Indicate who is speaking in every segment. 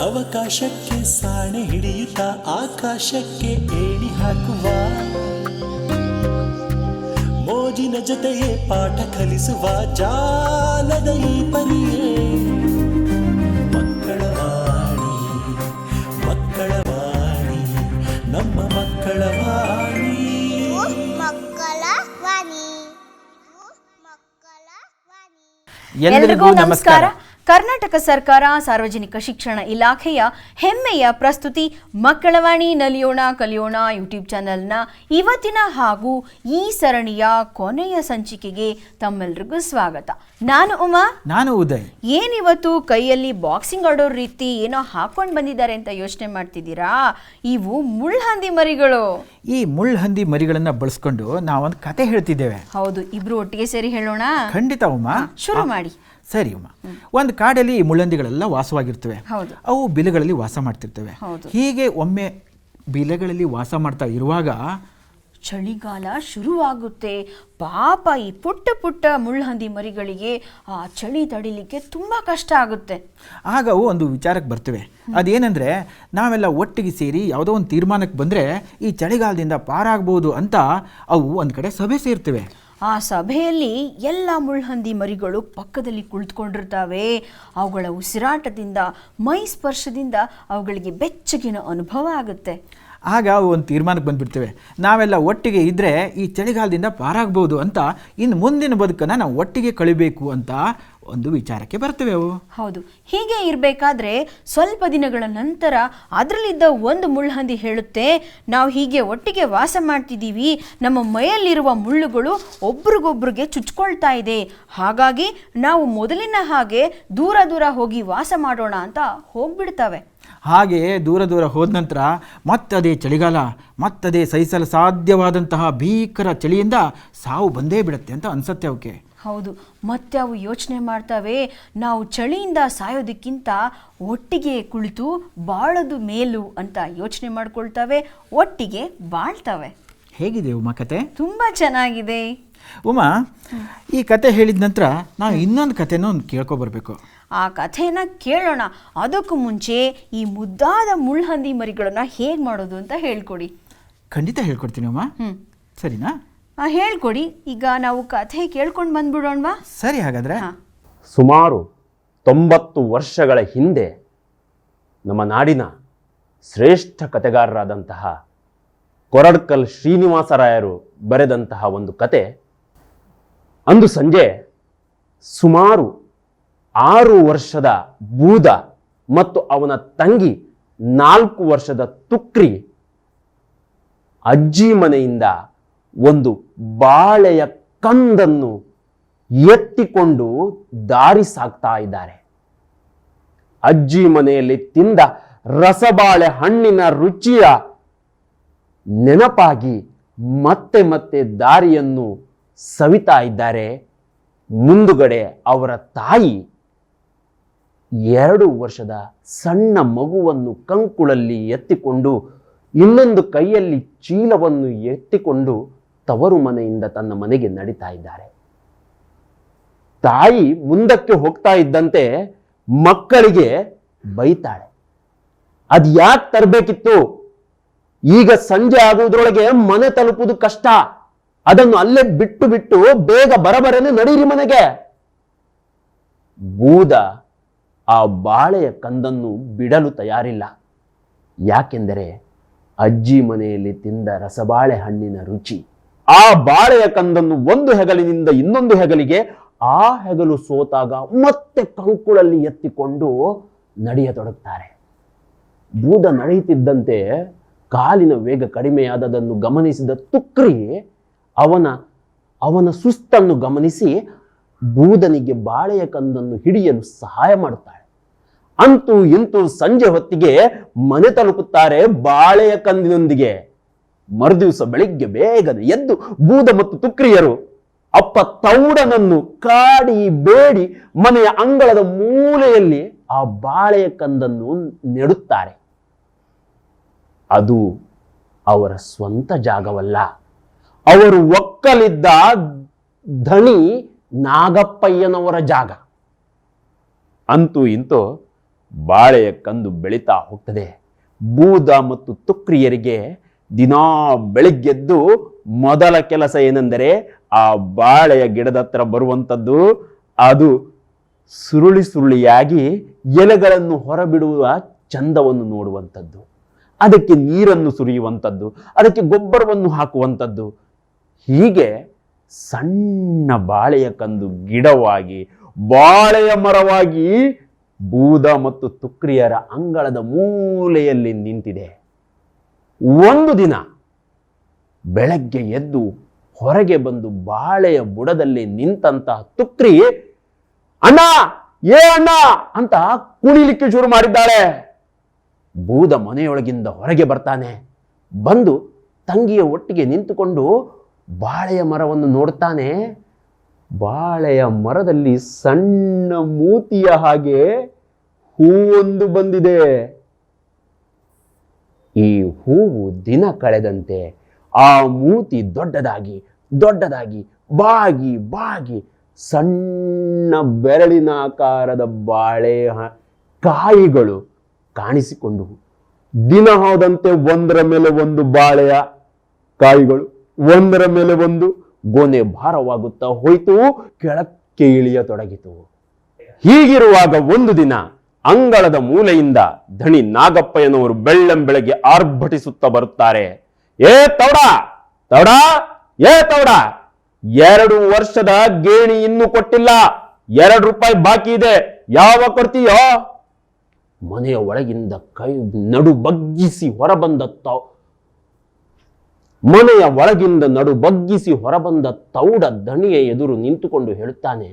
Speaker 1: ಅವಕಾಶಕ್ಕೆ ಸಾಣೆ ಹಿಡಿಯುತ್ತಾ ಆಕಾಶಕ್ಕೆ ಏಣಿ ಹಾಕುವ ಮೋಜಿನ ಜೊತೆಯೇ ಪಾಠ ಕಲಿಸುವ ಜಾಲದ ಈ ಪರಿಯೇ ಮಕ್ಕಳ ವಾಣಿ, ಮಕ್ಕಳ ವಾಣಿ, ನಮ್ಮ ಮಕ್ಕಳ ವಾಣಿ.
Speaker 2: ಎಲ್ರಿಗೂ ನಮಸ್ಕಾರ. ಕರ್ನಾಟಕ ಸರ್ಕಾರ ಸಾರ್ವಜನಿಕ ಶಿಕ್ಷಣ ಇಲಾಖೆಯ ಹೆಮ್ಮೆಯ ಪ್ರಸ್ತುತಿ ಮಕ್ಕಳವಾಣಿ ನಲಿಯೋಣ ಕಲಿಯೋಣ ಯೂಟ್ಯೂಬ್ ಚಾನೆಲ್ನ ಇವತ್ತಿನ ಹಾಗೂ ಈ ಸರಣಿಯ ಕೊನೆಯ ಸಂಚಿಕೆಗೆ ತಮ್ಮೆಲ್ರಿಗೂ ಸ್ವಾಗತ. ನಾನು ಉಮಾ.
Speaker 3: ನಾನು ಉದಯ್.
Speaker 2: ಏನಿವತ್ತು ಕೈಯಲ್ಲಿ ಬಾಕ್ಸಿಂಗ್ ಆಡೋ ರೀತಿ ಏನೋ ಹಾಕೊಂಡು ಬಂದಿದ್ದಾರೆ ಅಂತ ಯೋಚನೆ ಮಾಡ್ತಿದ್ದೀರಾ? ಇವು ಮುಳ್ಳುಹಂದಿ ಮರಿಗಳು.
Speaker 3: ಈ ಮುಳ್ಳುಹಂದಿ ಮರಿಗಳನ್ನ ಬಳಸ್ಕೊಂಡು ನಾವೊಂದು ಕತೆ ಹೇಳ್ತಿದ್ದೇವೆ.
Speaker 2: ಹೌದು, ಇಬ್ರು ಒಟ್ಟಿಗೆ ಸೇರಿ ಹೇಳೋಣ.
Speaker 3: ಖಂಡಿತ ಉಮಾ,
Speaker 2: ಶುರು ಮಾಡಿ.
Speaker 3: ಸರಿ ಉಮಾ. ಒಂದು ಕಾಡಲ್ಲಿ ಮುಳ್ಳಂದಿಗಳೆಲ್ಲ ವಾಸವಾಗಿರ್ತವೆ. ಅವು ಬಿಲೆಗಳಲ್ಲಿ ವಾಸ ಮಾಡ್ತಿರ್ತವೆ. ಹೀಗೆ ಒಮ್ಮೆ ಬಿಲೆಗಳಲ್ಲಿ ವಾಸ ಮಾಡ್ತಾ ಇರುವಾಗ
Speaker 2: ಚಳಿಗಾಲ ಶುರುವಾಗುತ್ತೆ. ಪಾಪ ಈ ಪುಟ್ಟ ಪುಟ್ಟ ಮುಳ್ಳುಹಂದಿ ಮರಿಗಳಿಗೆ ಆ ಚಳಿ ತಡಿಲಿಕ್ಕೆ ತುಂಬಾ ಕಷ್ಟ ಆಗುತ್ತೆ.
Speaker 3: ಆಗ ಅವು ಒಂದು ವಿಚಾರಕ್ಕೆ ಬರ್ತವೆ. ಅದೇನೆಂದ್ರೆ, ನಾವೆಲ್ಲ ಒಟ್ಟಿಗೆ ಸೇರಿ ಯಾವುದೋ ಒಂದು ತೀರ್ಮಾನಕ್ಕೆ ಬಂದರೆ ಈ ಚಳಿಗಾಲದಿಂದ ಪಾರಾಗ್ಬೋದು ಅಂತ ಅವು ಒಂದು ಕಡೆ ಸಭೆ ಸೇರ್ತವೆ.
Speaker 2: ಆ ಸಭೆಯಲ್ಲಿ ಎಲ್ಲ ಮುಳ್ಳುಹಂದಿ ಮರಿಗಳು ಪಕ್ಕದಲ್ಲಿ ಕುಳಿತುಕೊಂಡಿರ್ತವೆ. ಅವುಗಳ ಉಸಿರಾಟದಿಂದ, ಮೈ ಸ್ಪರ್ಶದಿಂದ ಅವುಗಳಿಗೆ ಬೆಚ್ಚಗಿನ ಅನುಭವ ಆಗುತ್ತೆ.
Speaker 3: ಆಗ ಅವು ಒಂದು ತೀರ್ಮಾನಕ್ಕೆ ಬಂದುಬಿಡ್ತೇವೆ, ನಾವೆಲ್ಲ ಒಟ್ಟಿಗೆ ಇದ್ದರೆ ಈ ಚಳಿಗಾಲದಿಂದ ಪಾರಾಗ್ಬೋದು ಅಂತ, ಇನ್ನು ಮುಂದಿನ ಬದುಕನ್ನು ನಾವು ಒಟ್ಟಿಗೆ ಕಳಿಬೇಕು ಅಂತ ಒಂದು ವಿಚಾರಕ್ಕೆ ಬರ್ತವೆ ಅವು.
Speaker 2: ಹೌದು, ಹೀಗೆ ಇರಬೇಕಾದ್ರೆ ಸ್ವಲ್ಪ ದಿನಗಳ ನಂತರ ಅದರಲ್ಲಿದ್ದ ಒಂದು ಮುಳ್ಳುಹಂದಿ ಹೇಳುತ್ತೆ, ನಾವು ಹೀಗೆ ಒಟ್ಟಿಗೆ ವಾಸ ಮಾಡ್ತಿದ್ದೀವಿ, ನಮ್ಮ ಮೈಯಲ್ಲಿರುವ ಮುಳ್ಳುಗಳು ಒಬ್ರಿಗೊಬ್ರಿಗೆ ಚುಚ್ಕೊಳ್ತಾ ಇದೆ, ಹಾಗಾಗಿ ನಾವು ಮೊದಲಿನ ಹಾಗೆ ದೂರ ದೂರ ಹೋಗಿ ವಾಸ ಮಾಡೋಣ ಅಂತ ಹೋಗ್ಬಿಡ್ತವೆ.
Speaker 3: ಹಾಗೆ ದೂರ ದೂರ ಹೋದ ನಂತರ ಮತ್ತದೇ ಚಳಿಗಾಲ, ಮತ್ತದೇ ಸಹಿಸಲು ಸಾಧ್ಯವಾದಂತಹ ಭೀಕರ ಚಳಿಯಿಂದ ಸಾವು ಬಂದೇ ಬಿಡುತ್ತೆ ಅಂತ ಅನ್ಸತ್ತೆ ಅವಕ್ಕೆ.
Speaker 2: ಹೌದು, ಮತ್ತೆ ಅವು ಯೋಚನೆ ಮಾಡ್ತವೆ, ನಾವು ಚಳಿಯಿಂದ ಸಾಯೋದಕ್ಕಿಂತ ಒಟ್ಟಿಗೆ ಕುಳಿತು ಬಾಳೋದು ಮೇಲು ಅಂತ ಯೋಚನೆ ಮಾಡ್ಕೊಳ್ತವೆ, ಒಟ್ಟಿಗೆ ಬಾಳ್ತವೆ.
Speaker 3: ಹೇಗಿದೆ ಉಮಾ ಕತೆ?
Speaker 2: ತುಂಬ ಚೆನ್ನಾಗಿದೆ
Speaker 3: ಉಮಾ. ಈ ಕತೆ ಹೇಳಿದ ನಂತರ ನಾವು ಇನ್ನೊಂದು ಕತೆನೂ ಕೇಳ್ಕೊಬರ್ಬೇಕು.
Speaker 2: ಆ ಕಥೆನ ಕೇಳೋಣ. ಅದಕ್ಕೂ ಮುಂಚೆ ಈ ಮುದ್ದಾದ ಮುಳ್ಳುಹಂದಿ ಮರಿಗಳನ್ನ ಹೇಗೆ ಮಾಡೋದು ಅಂತ ಹೇಳ್ಕೊಡಿ.
Speaker 3: ಖಂಡಿತ ಹೇಳ್ಕೊಡ್ತೀನಿ ಅಮ್ಮ. ಸರಿನಾ?
Speaker 2: ಹೇಳ್ಕೊಡಿ. ಈಗ ನಾವು ಕಥೆ ಕೇಳ್ಕೊಂಡು ಬಂದ್ಬಿಡೋಣವಾ?
Speaker 3: ಸರಿ, ಹಾಗಾದ್ರೆ.
Speaker 4: ಸುಮಾರು 90 ವರ್ಷಗಳ ಹಿಂದೆ ನಮ್ಮ ನಾಡಿನ ಶ್ರೇಷ್ಠ ಕಥೆಗಾರರಾದಂತಹ ಕೊರಡ್ಕಲ್ ಶ್ರೀನಿವಾಸರಾಯರು ಬರೆದಂತಹ ಒಂದು ಕತೆ. ಅಂದು ಸಂಜೆ ಸುಮಾರು 6 ವರ್ಷದ ಬೂದ ಮತ್ತು ಅವನ ತಂಗಿ 4 ವರ್ಷದ ತುಕ್ರಿ ಅಜ್ಜಿ ಮನೆಯಿಂದ ಒಂದು ಬಾಳೆಯ ಕಂದನ್ನು ಎತ್ತಿಕೊಂಡು ದಾರಿ ಸಾಗ್ತಾ ಇದ್ದಾರೆ. ಅಜ್ಜಿ ಮನೆಯಲ್ಲಿ ತಿಂದ ರಸಬಾಳೆ ಹಣ್ಣಿನ ರುಚಿಯ ನೆನಪಾಗಿ ಮತ್ತೆ ಮತ್ತೆ ದಾರಿಯನ್ನು ಸವಿತಾ ಇದ್ದಾರೆ. ಮುಂದುಗಡೆ ಅವರ ತಾಯಿ 2 ವರ್ಷದ ಸಣ್ಣ ಮಗುವನ್ನು ಕಂಕುಳಲ್ಲಿ ಎತ್ತಿಕೊಂಡು, ಇನ್ನೊಂದು ಕೈಯಲ್ಲಿ ಚೀಲವನ್ನು ಎತ್ತಿಕೊಂಡು ತವರು ಮನೆಯಿಂದ ತನ್ನ ಮನೆಗೆ ನಡೀತಾ ಇದ್ದಾರೆ. ತಾಯಿ ಮುಂದಕ್ಕೆ ಹೋಗ್ತಾ ಇದ್ದಂತೆ ಮಕ್ಕಳಿಗೆ ಬೈತಾಳೆ, ಅದ್ ಯಾಕೆ ತರಬೇಕಿತ್ತು, ಈಗ ಸಂಜೆ ಆಗುವುದರೊಳಗೆ ಮನೆ ತಲುಪುವುದು ಕಷ್ಟ, ಅದನ್ನು ಅಲ್ಲೇ ಬಿಟ್ಟು ಬಿಟ್ಟು ಬೇಗ ಬರಬರನೆ ನಡೀರಿ ಮನೆಗೆ. ಬೂದ ಆ ಬಾಳೆಯ ಕಂದನ್ನು ಬಿಡಲು ತಯಾರಿಲ್ಲ. ಯಾಕೆಂದರೆ ಅಜ್ಜಿ ಮನೆಯಲ್ಲಿ ತಿಂದ ರಸಬಾಳೆ ಹಣ್ಣಿನ ರುಚಿ. ಆ ಬಾಳೆಯ ಕಂದನ್ನು ಒಂದು ಹೆಗಲಿನಿಂದ ಇನ್ನೊಂದು ಹೆಗಲಿಗೆ, ಆ ಹೆಗಲು ಸೋತಾಗ ಮತ್ತೆ ಕಂಕುಳಲ್ಲಿ ಎತ್ತಿಕೊಂಡು ನಡೆಯತೊಡಗ್ತಾರೆ. ಬೂದ ನಡೆಯುತ್ತಿದ್ದಂತೆ ಕಾಲಿನ ವೇಗ ಕಡಿಮೆಯಾದದನ್ನು ಗಮನಿಸಿದ ತುಕ್ರಿ ಅವನ ಸುಸ್ತನ್ನು ಗಮನಿಸಿ ಬೂದನಿಗೆ ಬಾಳೆಯ ಕಂದನ್ನು ಹಿಡಿಯಲು ಸಹಾಯ ಮಾಡುತ್ತಾಳೆ. ಅಂತೂ ಇಂತೂ ಸಂಜೆ ಹೊತ್ತಿಗೆ ಮನೆ ತಲುಪುತ್ತಾರೆ ಬಾಳೆಯ ಕಂದಿನೊಂದಿಗೆ. ಮರುದಿವಸ ಬೆಳಿಗ್ಗೆ ಬೇಗನೆ ಎದ್ದು ಬೂದ ಮತ್ತು ತುಕ್ರಿಯರು ಅಪ್ಪ ತೌಡನನ್ನು ಕಾಡಿ ಬೇಡಿ ಮನೆಯ ಅಂಗಳದ ಮೂಲೆಯಲ್ಲಿ ಆ ಬಾಳೆಯ ಕಂದನ್ನು ನೆಡುತ್ತಾರೆ. ಅದು ಅವರ ಸ್ವಂತ ಜಾಗವಲ್ಲ, ಅವರು ಒಕ್ಕಲಿದ್ದ ಧಣಿ ನಾಗಪ್ಪಯ್ಯನವರ ಜಾಗ. ಅಂತೂ ಇಂತೂ ಬಾಳೆಯ ಕಂದು ಬೆಳೀತಾ ಹೋಗ್ತದೆ. ಬೂದ ಮತ್ತು ತುಕ್ರಿಯರಿಗೆ ದಿನಾ ಬೆಳಿಗ್ಗೆದ್ದು ಮೊದಲ ಕೆಲಸ ಏನೆಂದರೆ ಆ ಬಾಳೆಯ ಗಿಡದ ಹತ್ರ ಬರುವಂಥದ್ದು, ಅದು ಸುರುಳಿ ಸುರುಳಿಯಾಗಿ ಎಲೆಗಳನ್ನು ಹೊರಬಿಡುವ ಚಂದವನ್ನು ನೋಡುವಂಥದ್ದು, ಅದಕ್ಕೆ ನೀರನ್ನು ಸುರಿಯುವಂಥದ್ದು, ಅದಕ್ಕೆ ಗೊಬ್ಬರವನ್ನು ಹಾಕುವಂಥದ್ದು. ಹೀಗೆ ಸಣ್ಣ ಬಾಳೆಯ ಕಂದು ಗಿಡವಾಗಿ, ಬಾಳೆಯ ಮರವಾಗಿ ಬೂದ ಮತ್ತು ತುಕ್ರಿಯರ ಅಂಗಳದ ಮೂಲೆಯಲ್ಲಿ ನಿಂತಿದೆ. ಒಂದು ದಿನ ಬೆಳಗ್ಗೆ ಎದ್ದು ಹೊರಗೆ ಬಂದು ಬಾಳೆಯ ಬುಡದಲ್ಲಿ ನಿಂತಹ ತುಕ್ರಿ ಅಣ್ಣ ಏ ಅಣ್ಣ ಅಂತ ಕುಣಿಲಿಕ್ಕೆ ಶುರು ಮಾಡಿದ್ದಾಳೆ. ಬೂದ ಮನೆಯೊಳಗಿಂದ ಹೊರಗೆ ಬರ್ತಾನೆ. ಬಂದು ತಂಗಿಯ ಒಟ್ಟಿಗೆ ನಿಂತುಕೊಂಡು ಬಾಳೆಯ ಮರವನ್ನು ನೋಡ್ತಾನೆ. ಬಾಳೆಯ ಮರದಲ್ಲಿ ಸಣ್ಣ ಮೂತಿಯ ಹಾಗೆ ಹೂವೊಂದು ಬಂದಿದೆ. ಈ ಹೂವು ದಿನ ಕಳೆದಂತೆ ಆ ಮೂತಿ ದೊಡ್ಡದಾಗಿ ದೊಡ್ಡದಾಗಿ ಬಾಗಿ ಬಾಗಿ ಸಣ್ಣ ಬೆರಳಿನ ಆಕಾರದ ಬಾಳೆ ಕಾಯಿಗಳು ಕಾಣಿಸಿಕೊಂಡು ದಿನ ಹೋದಂತೆ ಒಂದರ ಮೇಲೆ ಒಂದು ಬಾಳೆಯ ಕಾಯಿಗಳು ಒಂದರ ಮೇಲೆ ಒಂದು ಗೊನೆ ಭಾರವಾಗುತ್ತಾ ಹೋಯಿತು, ಕೆಳಕ್ಕೆ ಇಳಿಯತೊಡಗಿತು. ಹೀಗಿರುವಾಗ ಒಂದು ದಿನ ಅಂಗಳದ ಮೂಲೆಯಿಂದ ಧಣಿ ನಾಗಪ್ಪಯ್ಯನವರು ಬೆಳ್ಳಂಬೆಳಗ್ಗೆ ಆರ್ಭಟಿಸುತ್ತಾ ಬರುತ್ತಾರೆ. ಏ ತೌಡ ತೌಡ ಏ ತೌಡ, 2 ವರ್ಷದ ಗೇಣಿ ಇನ್ನೂ ಕೊಟ್ಟಿಲ್ಲ, 2 ರೂಪಾಯಿ ಬಾಕಿ ಇದೆ, ಯಾವಾಗ ಕೊಡ್ತೀಯೋ? ಮನೆಯ ಒಳಗಿಂದ ಕೈ ನಡು ಬಗ್ಗಿಸಿ ಹೊರಬಂದ ತೌಡ ದಣಿಯ ಎದುರು ನಿಂತುಕೊಂಡು ಹೇಳುತ್ತಾನೆ,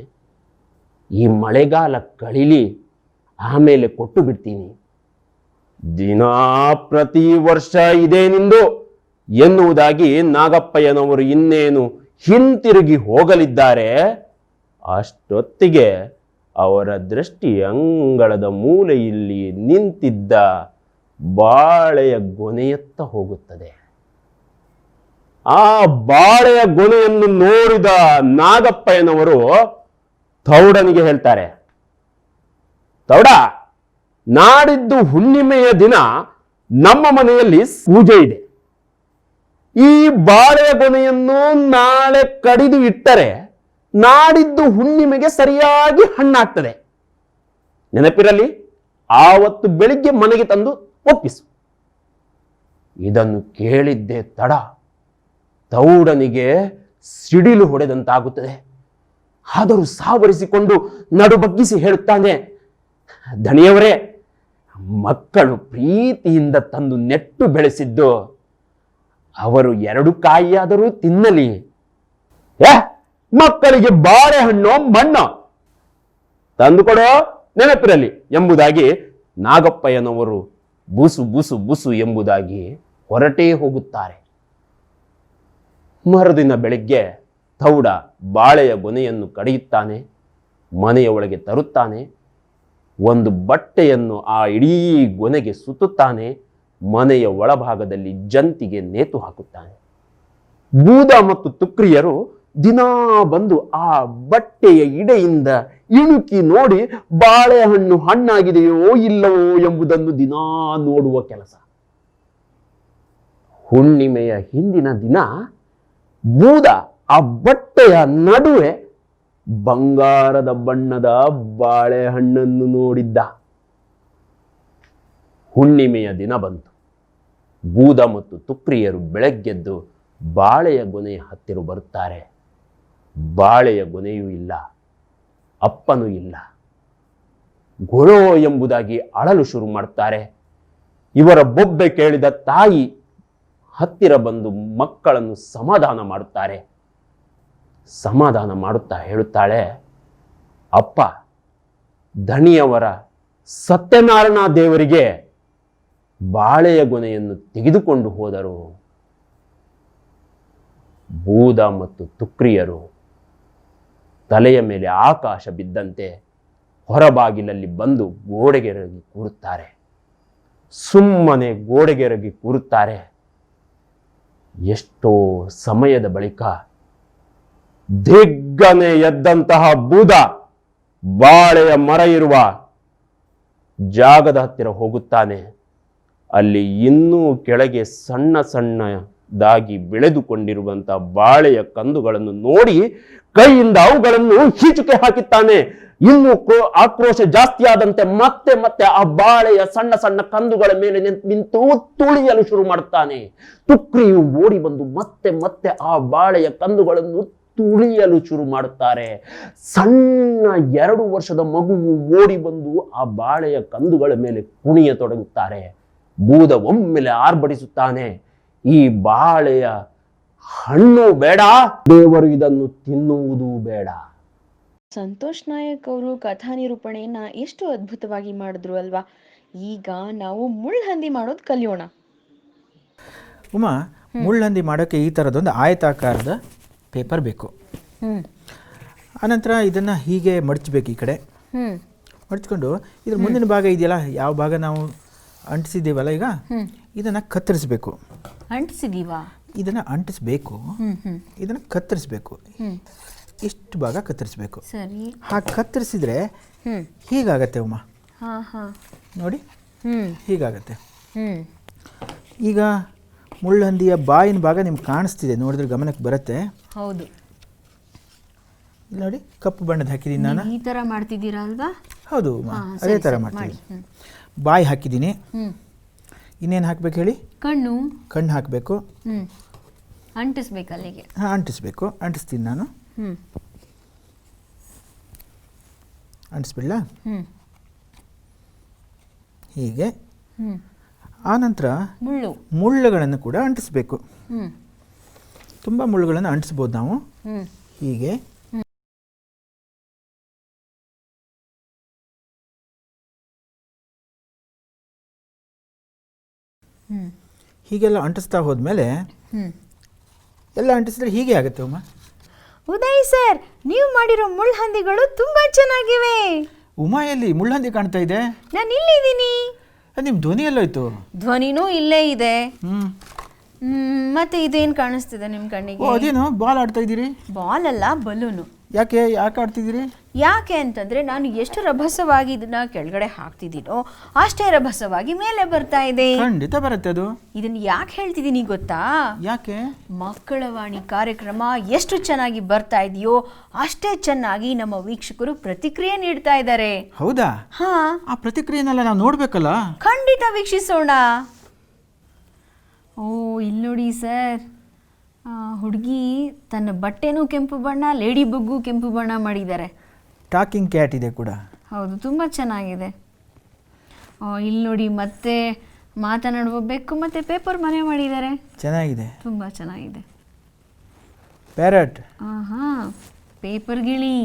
Speaker 4: ಈ ಮಳೆಗಾಲ ಕಳಿಲಿ, ಆಮೇಲೆ ಕೊಟ್ಟು ಬಿಡ್ತೀನಿ. ದಿನಾ ಪ್ರತಿ ವರ್ಷ ಇದೇ ನಿಂದು ಎನ್ನುವುದಾಗಿ ನಾಗಪ್ಪಯ್ಯನವರು ಇನ್ನೇನು ಹಿಂತಿರುಗಿ ಹೋಗಲಿದ್ದಾರೆ. ಅಷ್ಟೊತ್ತಿಗೆ ಅವರ ದೃಷ್ಟಿ ಅಂಗಳದ ಮೂಲೆಯಲ್ಲಿ ನಿಂತಿದ್ದ ಬಾಳೆಯ ಗೊನೆಯತ್ತ ಹೋಗುತ್ತದೆ. ಆ ಬಾಳೆಯ ಗೊನೆಯನ್ನು ನೋಡಿದ ನಾಗಪ್ಪಯ್ಯನವರು ತೌಡನಿಗೆ ಹೇಳ್ತಾರೆ, ತೌಡ, ನಾಡಿದ್ದು ಹುಣ್ಣಿಮೆಯ ದಿನ ನಮ್ಮ ಮನೆಯಲ್ಲಿ ಪೂಜೆ ಇದೆ. ಈ ಬಾಳೆಯ ಗೊನೆಯನ್ನು ನಾಳೆ ಕಡಿದು ಇಟ್ಟರೆ ನಾಡಿದ್ದು ಹುಣ್ಣಿಮೆಗೆ ಸರಿಯಾಗಿ ಹಣ್ಣಾಗ್ತದೆ. ನೆನಪಿರಲಿ, ಆವತ್ತು ಬೆಳಿಗ್ಗೆ ಮನೆಗೆ ತಂದು ಒಪ್ಪಿಸು. ಇದನ್ನು ಕೇಳಿದ್ದೇ ತಡ ತೌಡನಿಗೆ ಸಿಡಿಲು ಹೊಡೆದಂತಾಗುತ್ತದೆ. ಆದರೂ ಸಾವರಿಸಿಕೊಂಡು ನಡು ಬಗ್ಗಿಸಿ ಹೇಳುತ್ತಾನೆ, ದಣಿಯವರೇ, ಮಕ್ಕಳು ಪ್ರೀತಿಯಿಂದ ತಂದು ನೆಟ್ಟು ಬೆಳೆಸಿದ್ದು, ಅವರು 2 ಕಾಯಿಯಾದರೂ ತಿನ್ನಲಿ. ಮಕ್ಕಳಿಗೆ ಬಾಳೆಹಣ್ಣು ಮಣ್ಣು ತಂದುಕೊಡೋ, ನೆನಪಿರಲಿ ಎಂಬುದಾಗಿ ನಾಗಪ್ಪಯ್ಯನವರು ಬುಸು ಬುಸು ಬುಸು ಎಂಬುದಾಗಿ ಹೊರಟೇ ಹೋಗುತ್ತಾರೆ. ಮರುದಿನ ಬೆಳಿಗ್ಗೆ ತೌಡ ಬಾಳೆಯ ಗೊನೆಯನ್ನು ಕಡಿಯುತ್ತಾನೆ, ಮನೆಯ ಒಳಗೆ ತರುತ್ತಾನೆ. ಒಂದು ಬಟ್ಟೆಯನ್ನು ಆ ಇಡೀ ಗೊನೆಗೆ ಸುತ್ತುತ್ತಾನೆ. ಮನೆಯ ಒಳಭಾಗದಲ್ಲಿ ಜಂತಿಗೆ ನೇತು ಹಾಕುತ್ತಾನೆ. ಬೂದ ಮತ್ತು ತುಕ್ರಿಯರು ದಿನಾ ಬಂದು ಆ ಬಟ್ಟೆಯ ಇಡೆಯಿಂದ ಇಣುಕಿ ನೋಡಿ ಬಾಳೆಹಣ್ಣು ಹಣ್ಣಾಗಿದೆಯೋ ಇಲ್ಲವೋ ಎಂಬುದನ್ನು ದಿನಾ ನೋಡುವ ಕೆಲಸ. ಹುಣ್ಣಿಮೆಯ ಹಿಂದಿನ ದಿನ ಬೂದ ಆ ಬಟ್ಟೆಯ ನಡುವೆ ಬಂಗಾರದ ಬಣ್ಣದ ಬಾಳೆಹಣ್ಣನ್ನು ನೋಡಿದ್ದ. ಹುಣ್ಣಿಮೆಯ ದಿನ ಬಂತು. ಬೂದ ಮತ್ತು ತುಕ್ರಿಯರು ಬೆಳಗ್ಗೆದ್ದು ಬಾಳೆಯ ಗೊನೆಯ ಹತ್ತಿರ ಬರುತ್ತಾರೆ. ಬಾಳೆಯ ಗೊನೆಯೂ ಇಲ್ಲ, ಅಪ್ಪನೂ ಇಲ್ಲ. ಗೊಳೋ ಎಂಬುದಾಗಿ ಅಳಲು ಶುರು ಮಾಡ್ತಾರೆ. ಇವರ ಬೊಬ್ಬೆ ಕೇಳಿದ ತಾಯಿ ಹತ್ತಿರ ಬಂದು ಮಕ್ಕಳನ್ನು ಸಮಾಧಾನ ಮಾಡುತ್ತಾರೆ. ಸಮಾಧಾನ ಮಾಡುತ್ತಾ ಹೇಳುತ್ತಾಳೆ, ಅಪ್ಪ, ಧಣಿಯವರ ಸತ್ಯನಾರಾಯಣ ದೇವರಿಗೆ ಬಾಳೆಯ ಗೊನೆಯನ್ನು ತೆಗೆದುಕೊಂಡು ಹೋದರು. ಬೂದ ಮತ್ತು ತುಕ್ರಿಯರು ತಲೆಯ ಮೇಲೆ ಆಕಾಶ ಬಿದ್ದಂತೆ ಹೊರಬಾಗಿಲಲ್ಲಿ ಬಂದು ಗೋಡೆಗೆರಗಿ ಕೂರುತ್ತಾರೆ. ಸುಮ್ಮನೆ ಗೋಡೆಗೆರಗಿ ಕೂರುತ್ತಾರೆ. ಎಷ್ಟೋ ಸಮಯದ ಬಳಿಕ ದಿಗ್ಗನೆ ಎದ್ದಂತಹ ಬೂದ ಬಾಳೆಯ ಮರ ಇರುವ ಜಾಗದ ಹತ್ತಿರ ಹೋಗುತ್ತಾನೆ. ಅಲ್ಲಿ ಇನ್ನೂ ಕೆಳಗೆ ಸಣ್ಣ ಸಣ್ಣದಾಗಿ ಬೆಳೆದುಕೊಂಡಿರುವಂತ ಬಾಳೆಯ ಕಂದುಗಳನ್ನು ನೋಡಿ ಕೈಯಿಂದ ಅವುಗಳನ್ನು ಈಚುಕೆ ಹಾಕುತ್ತಾನೆ. ಇನ್ನು ಆಕ್ರೋಶ ಜಾಸ್ತಿ ಆದಂತೆ ಮತ್ತೆ ಮತ್ತೆ ಆ ಬಾಳೆಯ ಸಣ್ಣ ಸಣ್ಣ ಕಂದುಗಳ ಮೇಲೆ ನಿಂತು ತುಳಿಯಲು ಶುರು ಮಾಡುತ್ತಾನೆ. ತುಕ್ರಿಯು ಓಡಿ ಬಂದು ಮತ್ತೆ ಮತ್ತೆ ಆ ಬಾಳೆಯ ಕಂದುಗಳನ್ನು ತುಳಿಯಲು ಶುರು ಮಾಡುತ್ತಾರೆ. ಸಣ್ಣ 2 ವರ್ಷದ ಮಗುವು ಓಡಿ ಬಂದು ಆ ಬಾಳೆಯ ಕಂದುಗಳ ಮೇಲೆ ಕುಣಿಯತೊಡಗುತ್ತಾರೆ. ಬೂದ ಒಮ್ಮೆಲೆ ಆರ್ಭಟಿಸುತ್ತಾನೆ, ಈ ಬಾಳೆಯ ಹಣ್ಣು ಬೇಡ, ದೇವರು ಇದನ್ನು ತಿನ್ನುವುದು ಬೇಡ.
Speaker 5: ಸಂತೋಷ್ ನಾಯಕ್ ಅವರು ಕಥಾ ನಿರೂಪಣೆಯನ್ನ ಎಷ್ಟು ಅದ್ಭುತವಾಗಿ ಮಾಡಿದ್ರು ಅಲ್ವಾ. ಈಗ ನಾವು ಮುಳ್ಳುಹಂದಿ ಮಾಡೋದು ಕಲಿಯೋಣ.
Speaker 3: ಉಮಾ, ಮುಳ್ಳುಹಂದಿ ಮಾಡೋಕ್ಕೆ ಈ ಥರದೊಂದು ಆಯತಾಕಾರದ ಪೇಪರ್ ಬೇಕು. ಆನಂತರ ಇದನ್ನು ಹೀಗೆ ಮಡಚಬೇಕು. ಈ ಕಡೆ ಮಡಚ್ಕೊಂಡು ಇದ್ರ ಮುಂದಿನ ಭಾಗ ಇದೆಯಲ್ಲ, ಯಾವ ಭಾಗ ನಾವು ಅಂಟಿಸಿದ್ದೀವಲ್ಲ ಈಗ, ಇದನ್ನು ಕತ್ತರಿಸಬೇಕು.
Speaker 2: ಅಂಟಿಸಿದೀವಾ?
Speaker 3: ಇದನ್ನು ಅಂಟಿಸ್ಬೇಕು, ಇದನ್ನು ಕತ್ತರಿಸಬೇಕು. ಇಷ್ಟು ಭಾಗ ಕತ್ತರಿಸಬೇಕು.
Speaker 2: ಸರಿ.
Speaker 3: ಹಾಗೆ ಕತ್ತರಿಸಿದ್ರೆ ಹೀಗಾಗತ್ತೆ ಉಮಾ. ನೋಡಿ, ಹೀಗಾಗತ್ತೆ. ಈಗ ಮುಳ್ಳುಹಂದಿಯ ಬಾಯಿನ ಭಾಗ ನಿಮ್ಗೆ ಕಾಣಿಸ್ತಿದೆ, ನೋಡಿದ್ರೆ ಗಮನಕ್ಕೆ ಬರುತ್ತೆ.
Speaker 2: ಹೌದು,
Speaker 3: ನೋಡಿ ಕಪ್ಪು ಬಣ್ಣದ ಹಾಕಿದ್ದೀನಿ ನಾನು.
Speaker 2: ಈ ತರ ಮಾಡ್ತಿದ್ದೀರಾ ಅಲ್ವಾ?
Speaker 3: ಹೌದು ಉಮಾ, ಅದೇ ಥರ ಮಾಡ್ತೀನಿ. ಬಾಯಿ ಹಾಕಿದ್ದೀನಿ. ಇನ್ನೇನು ಹಾಕ್ಬೇಕು ಹೇಳಿ?
Speaker 2: ಕಣ್ಣು.
Speaker 3: ಕಣ್ಣು ಹಾಕಬೇಕು.
Speaker 2: ಅಂಟಿಸ್ಬೇಕು ಅಲ್ಲಿಗೆ.
Speaker 3: ಹಾಂ, ಅಂಟಿಸ್ಬೇಕು. ಅಂಟಿಸ್ತೀನಿ ನಾನು. ಅಂಟಿಸ್ಬಿಡ್ಲಾ? ಹೀಗೆ. ಆನಂತರ ಮುಳ್ಳುಗಳನ್ನು ಕೂಡ ಅಂಟಿಸ್ಬೇಕು. ತುಂಬ ಮುಳ್ಳುಗಳನ್ನು ಅಂಟಿಸ್ಬೋದು ನಾವು. ಹೀಗೆ ಹೀಗೆಲ್ಲ ಅಂಟಿಸ್ತಾ ಹೋದ್ಮೇಲೆ ಎಲ್ಲ ಅಂಟಿಸಿದ್ರೆ ಹೀಗೆ ಆಗುತ್ತೆ ಉಮಾ.
Speaker 2: ಉದಯ್ ಸರ್, ನೀವು ಮಾಡಿರೋ ಮುಳ್ಳುಹಂದಿಗಳು ತುಂಬಾ ಚೆನ್ನಾಗಿವೆ.
Speaker 3: ಉಮಾ, ಎಲ್ಲಿ ಮುಳ್ಳುಹಂದಿ ಕಾಣ್ತಾ ಇದೆ?
Speaker 2: ನಾನು ಇಲ್ಲಿದ್ದೀನಿ.
Speaker 3: ನಿಮ್ಮ ಧ್ವನಿ ಎಲ್ಲೋಯ್ತು?
Speaker 2: ಧ್ವನಿನೂ ಇಲ್ಲೇ ಇದೆ. ಮತ್ತೆ ಇದೇನು ಕಾಣಿಸ್ತಿದೆ ನಿಮ್ಮ ಕಣ್ಣಿಗೆ?
Speaker 3: ಅದೇನು ಬಾಲ್ ಆಡ್ತಾ ಇದ್ದೀರಿ?
Speaker 2: ಬಾಲ್ ಅಲ್ಲ, ಬಲೂನು.
Speaker 3: ಯಾಕೆ ಆಡ್ತಿದ್ದೀರಿ?
Speaker 2: ಯಾಕೆ ಅಂತಂದ್ರೆ ನಾನು ಎಷ್ಟು ರಭಸವಾಗಿ ಇದನ್ನ ಕೆಳಗಡೆ ಹಾಕ್ತಿದ್ದೀನೋ ಅಷ್ಟೇ ರಭಸವಾಗಿ ಮೇಲೆ ಬರ್ತಾ ಇದೆ.
Speaker 3: ಖಂಡಿತ ಬರುತ್ತೆ ಅದು.
Speaker 2: ಇದನ್ನ ಯಾಕೆ ಹೇಳ್ತಿದ್ದೀನಿ ಗೊತ್ತಾ?
Speaker 3: ಯಾಕೆ?
Speaker 2: ಮಕ್ಕಳ ವಾಣಿ ಕಾರ್ಯಕ್ರಮ ಎಷ್ಟು ಚೆನ್ನಾಗಿ ಬರ್ತಾ ಇದೆಯೋ ಅಷ್ಟೇ ಚೆನ್ನಾಗಿ ನಮ್ಮ ವೀಕ್ಷಕರು ಪ್ರತಿಕ್ರಿಯೆ ನೀಡ್ತಾ ಇದ್ದಾರೆ.
Speaker 3: ಹೌದಾ?
Speaker 2: ಹಾ,
Speaker 3: ಆ ಪ್ರತಿಕ್ರಿಯೆನೆಲ್ಲ ನಾವು ನೋಡ್ಬೇಕಲ್ಲ.
Speaker 2: ಖಂಡಿತ ವೀಕ್ಷಿಸೋಣ. ಓ, ಇಲ್ಲಿ ನೋಡಿ ಸರ್, ಹುಡುಗಿ ತನ್ನ ಬಟ್ಟೆನೂ ಕೆಂಪು ಬಣ್ಣ, ಲೇಡಿ ಬಗ್ಗು ಕೆಂಪು ಬಣ್ಣ ಮಾಡಿದ್ದಾರೆ.
Speaker 3: ಟಾಕಿಂಗ್ ಕ್ಯಾಟ್ ಇದೆ ಕೂಡ.
Speaker 2: ಹೌದು, ತುಂಬ ಚೆನ್ನಾಗಿದೆ. ಇಲ್ಲಿ ನೋಡಿ, ಮತ್ತೆ ಮಾತನಾಡುವ ಬೆಕ್ಕು ಮತ್ತೆ ಪೇಪರ್ ಮನೆ ಮಾಡಿದ್ದಾರೆ.
Speaker 3: ಚೆನ್ನಾಗಿದೆ,
Speaker 2: ತುಂಬ ಚೆನ್ನಾಗಿದೆ.
Speaker 3: ಪ್ಯಾರಟ್.
Speaker 2: ಹಾಂ, ಪೇಪರ್ ಗಿಳಿ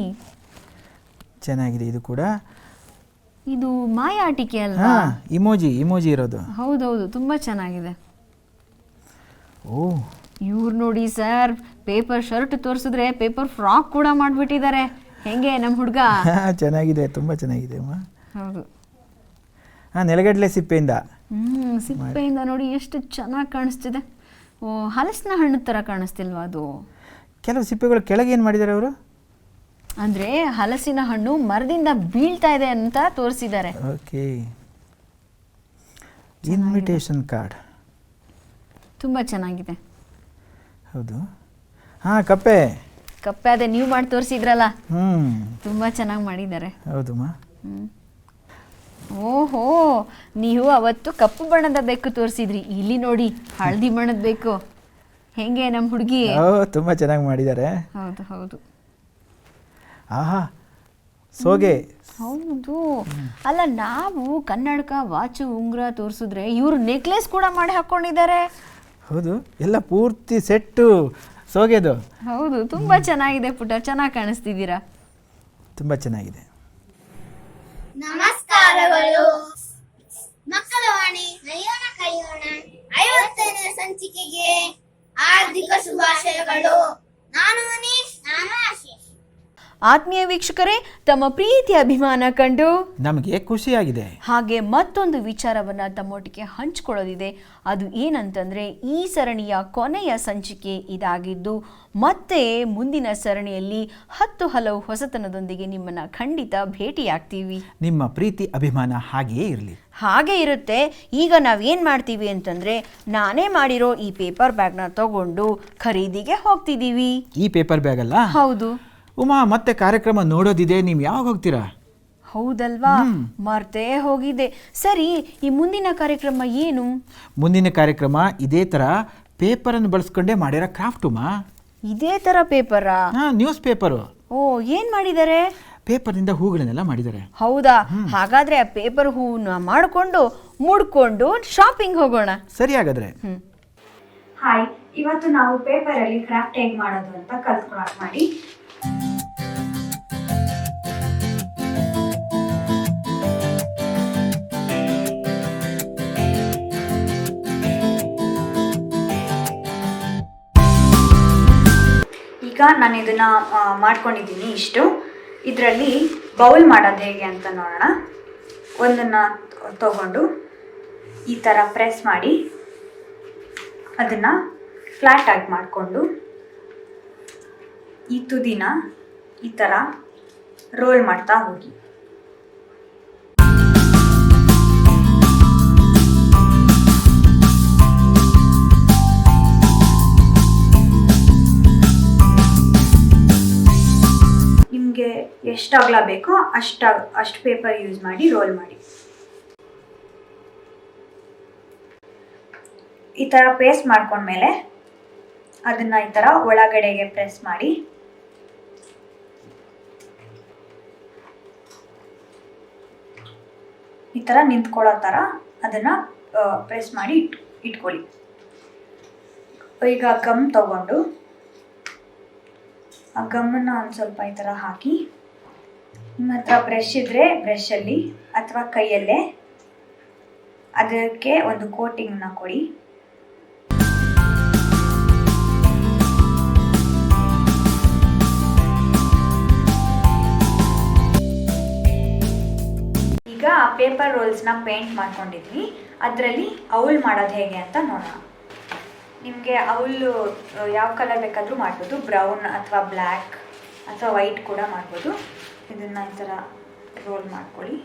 Speaker 3: ಚೆನ್ನಾಗಿದೆ. ಇದು ಕೂಡ
Speaker 2: ಇದು ಮಾಯಾಟಿಕೆ ಅಲ್ವಾ?
Speaker 3: ಇಮೋಜಿ ಇರೋದು.
Speaker 2: ಹೌದೌದು, ತುಂಬ ಚೆನ್ನಾಗಿದೆ.
Speaker 3: ಓ,
Speaker 2: ಇವ್ರು ನೋಡಿ ಸರ್, ಪೇಪರ್ ಶರ್ಟ್ ತೋರಿಸಿದ್ರೆ ಪೇಪರ್ ಫ್ರಾಕ್ ಕೂಡ ಮಾಡಿಬಿಟ್ಟಿದ್ದಾರೆ. ಹೆಂಗೆ ನಮ್ಮ ಹುಡುಗ?
Speaker 3: ಚೆನ್ನಾಗಿದೆ, ತುಂಬ ಚೆನ್ನಾಗಿದೆ.
Speaker 2: ಹೌದು.
Speaker 3: ನೆಲಗಡಲೆ ಸಿಪ್ಪೆಯಿಂದ.
Speaker 2: ಸಿಪ್ಪೆಯಿಂದ ನೋಡಿ ಎಷ್ಟು ಚೆನ್ನಾಗಿ ಕಾಣಿಸ್ತಿದೆ. ಓ, ಹಲಸಿನ ಹಣ್ಣು ಥರ ಕಾಣಿಸ್ತಿಲ್ವಾ ಅದು?
Speaker 3: ಕೆಲವು ಸಿಪ್ಪೆಗಳು ಕೆಳಗೆ ಏನು ಮಾಡಿದ್ದಾರೆ ಅವರು?
Speaker 2: ಅಂದರೆ ಹಲಸಿನ ಹಣ್ಣು ಮರದಿಂದ ಬೀಳ್ತಾ ಇದೆ ಅಂತ ತೋರಿಸಿದ್ದಾರೆ.
Speaker 3: ಓಕೆ. ಇನ್ವಿಟೇಷನ್ ಕಾರ್ಡ್
Speaker 2: ತುಂಬ ಚೆನ್ನಾಗಿದೆ.
Speaker 3: ಹೌದು. ಹಾಂ, ಕಪ್ಪೆ.
Speaker 2: ಅದೇ ನೀವು ಮಾಡಿ ತೋರಿಸಿದ್ರಲ್ಲ, ತುಂಬ ಚೆನ್ನಾಗಿ ಮಾಡಿದ್ದಾರೆ.
Speaker 3: ಹೌದಮ್ಮ.
Speaker 2: ಓಹೋ, ನೀವು ಅವತ್ತು ಕಪ್ಪು ಬಣ್ಣದ ಬೆಕ್ಕು ತೋರಿಸಿದ್ರಿ, ಇಲ್ಲಿ ನೋಡಿ ಹಳದಿ ಬಣ್ಣದ ಬೇಕು. ಹೆಂಗೆ ನಮ್ಮ ಹುಡುಗಿ?
Speaker 3: ತುಂಬ ಚೆನ್ನಾಗಿ ಮಾಡಿದ್ದಾರೆ.
Speaker 2: ಹೌದು ಹೌದು.
Speaker 3: ಆಹಾ, ಸೋಗೆ.
Speaker 2: ಹೌದು. ಅಲ್ಲ, ನಾವು ಕನ್ನಡಕ, ವಾಚು, ಉಂಗುರ ತೋರಿಸಿದ್ರೆ ಇವರು ನೆಕ್ಲೆಸ್ ಕೂಡ ಮಾಡಿ ಹಾಕ್ಕೊಂಡಿದ್ದಾರೆ.
Speaker 3: ಹೌದು, ಎಲ್ಲ ಪೂರ್ತಿ ಸೆಟ್ಟು ಸೋಗೆದು.
Speaker 2: ಹೌದು, ತುಂಬ ಚೆನ್ನಾಗಿದೆ ಪುಟ್ಟ, ಚೆನ್ನಾಗಿ ಕಾಣಿಸ್ತಿದ್ದೀರಾ.
Speaker 3: ತುಂಬ ಚೆನ್ನಾಗಿದೆ.
Speaker 6: ನಮಸ್ಕಾರಗಳು. ಮಕ್ಕಳ ವಾಣಿ ನಲಿಯೋಣ ಕಲಿಯೋಣ 50ನೇ ಸಂಚಿಕೆಗೆ ಹಾರ್ದಿಕ ಶುಭಾಶಯಗಳು. ನಾನು ಮನೀಶ್. ನಾನು ಆಶೀಶ್.
Speaker 2: ಆತ್ಮೀಯ ವೀಕ್ಷಕರೇ, ತಮ್ಮ ಪ್ರೀತಿ ಅಭಿಮಾನ ಕಂಡು
Speaker 3: ನಮಗೆ ಖುಷಿಯಾಗಿದೆ.
Speaker 2: ಹಾಗೆ ಮತ್ತೊಂದು ವಿಚಾರವನ್ನ ತಮ್ಮೊಟ್ಟಿಗೆ ಹಂಚಿಕೊಳ್ಳೋದಿದೆ. ಅದು ಏನಂತಂದ್ರೆ, ಈ ಸರಣಿಯ ಕೊನೆಯ ಸಂಚಿಕೆ ಇದಾಗಿದ್ದು, ಮತ್ತೆ ಮುಂದಿನ ಸರಣಿಯಲ್ಲಿ 10 ಹಲವು ಹೊಸತನದೊಂದಿಗೆ ನಿಮ್ಮನ್ನ ಖಂಡಿತ ಭೇಟಿಯಾಗ್ತೀವಿ.
Speaker 3: ನಿಮ್ಮ ಪ್ರೀತಿ ಅಭಿಮಾನ ಹಾಗೆಯೇ ಇರಲಿ.
Speaker 2: ಹಾಗೆ ಇರುತ್ತೆ. ಈಗ ನಾವೇನು ಮಾಡ್ತೀವಿ ಅಂತಂದರೆ, ನಾನೇ ಮಾಡಿರೋ ಈ ಪೇಪರ್ ಬ್ಯಾಗ್ನ ತಗೊಂಡು ಖರೀದಿಗೆ ಹೋಗ್ತಿದ್ದೀವಿ.
Speaker 3: ಈ ಪೇಪರ್ ಬ್ಯಾಗ್ ಅಲ್ಲ?
Speaker 2: ಹೌದು.
Speaker 3: ಉಮಾ, ಮತ್ತೆ ಕಾರ್ಯಕ್ರಮ ನೋಡೋದಿದೆ, ನೀವು ಯಾವಾಗ ಹೋಗ್ತೀರಾ?
Speaker 2: ಹೌದಲ್ವಾ, ಮರ್ತೇ ಹೋಗಿದೆ. ಸರಿ, ಈ ಮುಂದಿನ ಕಾರ್ಯಕ್ರಮ ಏನು?
Speaker 3: ಮುಂದಿನ ಕಾರ್ಯಕ್ರಮ ಇದೇ ಥರ ಪೇಪರನ್ನು ಬಳಸ್ಕೊಂಡೇ ಮಾಡಿರೋ ಕ್ರಾಫ್ಟ್ ಉಮಾ.
Speaker 2: ಇದೇ ಥರ ಪೇಪರಾ?
Speaker 3: News paper.
Speaker 2: ಓ, ಏನು ಮಾಡಿದ್ದಾರೆ?
Speaker 3: ಪೇಪರ್ನಿಂದ ಹೂಗಳನ್ನೆಲ್ಲ ಮಾಡಿದ್ದಾರೆ.
Speaker 2: ಹೌದಾ? ಹಾಗಾದ್ರೆ ಆ ಪೇಪರ್ ಹೂವನ್ನ ಮಾಡಿಕೊಂಡು ಮುಡ್ಕೊಂಡು ಶಾಪಿಂಗ್ ಹೋಗೋಣ.
Speaker 3: ಸರಿ, ಹಾಗಾದ್ರೆ.
Speaker 7: ಹಾಯ್, ಇವತ್ತು ನಾವು ಪೇಪರಲ್ಲಿ ಕ್ರಾಫ್ಟ್ ಹೇಗೆ ಮಾಡೋದು ಅಂತ ಕಲ್ತ್ಕೊಳ್ಳೋಣ. ಮಾಡಿ. ಈಗ ನಾನು ಇದನ್ನ ಮಾಡ್ಕೊಂಡಿದ್ದೀನಿ ಇಷ್ಟು. ಇದರಲ್ಲಿ ಬೌಲ್ ಮಾಡೋದು ಹೇಗೆ ಅಂತ ನೋಡೋಣ. ಒಂದನ್ನು ತಗೊಂಡು ಈ ಥರ ಪ್ರೆಸ್ ಮಾಡಿ ಅದನ್ನು ಫ್ಲ್ಯಾಟಾಗಿ ಮಾಡಿಕೊಂಡು ಈ ತುದಿನ ಈ ಥರ ರೋಲ್ ಮಾಡ್ತಾ ಹೋಗಿ. ನಿಮಗೆ ಎಷ್ಟು ಅಗಲ ಬೇಕೋ ಅಷ್ಟು ಪೇಪರ್ ಯೂಸ್ ಮಾಡಿ ರೋಲ್ ಮಾಡಿ. ಈ ಥರ ಪೇಸ್ಟ್ ಮಾಡ್ಕೊಂಡ್ಮೇಲೆ ಅದನ್ನು ಈ ಥರ ಒಳಗಡೆಗೆ ಪ್ರೆಸ್ ಮಾಡಿ ಈ ಥರ ನಿಂತ್ಕೊಳ್ಳೋ ಥರ ಅದನ್ನು ಪ್ರೆಸ್ ಮಾಡಿ ಇಟ್ಕೊಳ್ಳಿ. ಈಗ ಗಮ್ ತಗೊಂಡು ಆ ಗಮ್ಮನ್ನು ಒಂದು ಸ್ವಲ್ಪ ಈ ಥರ ಹಾಕಿ, ನಿಮ್ಮ ಹತ್ರ ಬ್ರಷ್ ಇದ್ದರೆ ಬ್ರಷಲ್ಲಿ ಅಥವಾ ಕೈಯಲ್ಲೇ ಅದಕ್ಕೆ ಒಂದು ಕೋಟಿಂಗ್ನ ಕೊಡಿ. ಈಗ ಆ ಪೇಪರ್ ರೋಲ್ಸ್ನ ಪೇಂಟ್ ಮಾಡ್ಕೊಂಡಿದ್ವಿ. ಅದರಲ್ಲಿ ಔಲ್ ಮಾಡೋದು ಹೇಗೆ ಅಂತ ನೋಡೋಣ. ನಿಮಗೆ ಔಲು ಯಾವ ಕಲರ್ ಬೇಕಾದರೂ ಮಾಡ್ಬೋದು. ಬ್ರೌನ್ ಅಥವಾ ಬ್ಲ್ಯಾಕ್ ಅಥವಾ ವೈಟ್ ಕೂಡ ಮಾಡ್ಬೋದು. ಇದನ್ನು ಈ ಥರ ರೋಲ್ ಮಾಡ್ಕೊಳ್ಳಿ.